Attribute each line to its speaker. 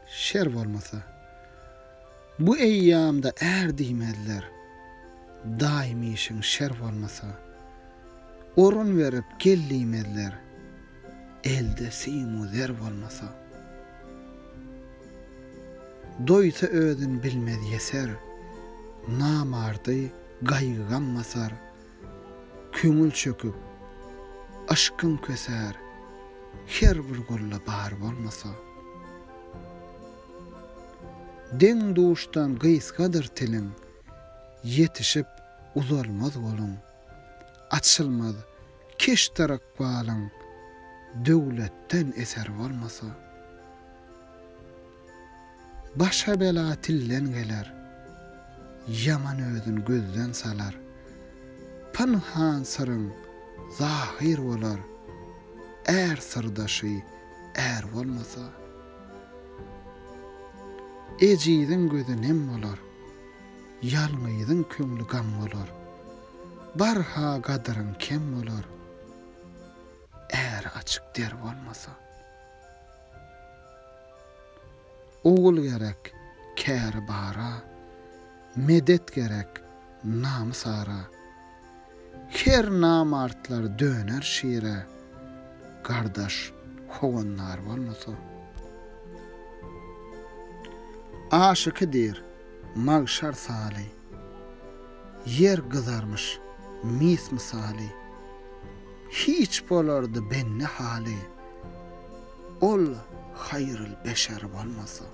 Speaker 1: şer bolmasa. Bu eýýamda är diýmediler. Daimy işiň şer bolmasa. Orun verip gel diýmediler. Elde simu zer bolmasa. Doýsa özün bilmez yeser. Namardy gaýgammasar. Köňül çöküp aşkın köser. Her bir golla bar bolmasa. Den duştan gıyskadır tilin, yetişip uzalmaz golun. Açılmaz keş tarak balın, dövletten eser olmasa. Başa bela tillen geler, yaman özün gözden salar. Pınhan sırın zahir olar, er sırdaşı er olmasa. Ejidin gözü nem bolar, yalňyzyň köňli gam bolar. Barha gadaryň kem bolar, er açyk der bolmasa. Oğul gerek, kär bara, medet gerek, namsara. Her namartlar döner şire, gardaş, howanlar bolmasa. Aşıkı dir, magşar sali, yer kızarmış, mis misali, hiç bolardı benni hali, ol hayrıl beşer bolmasa.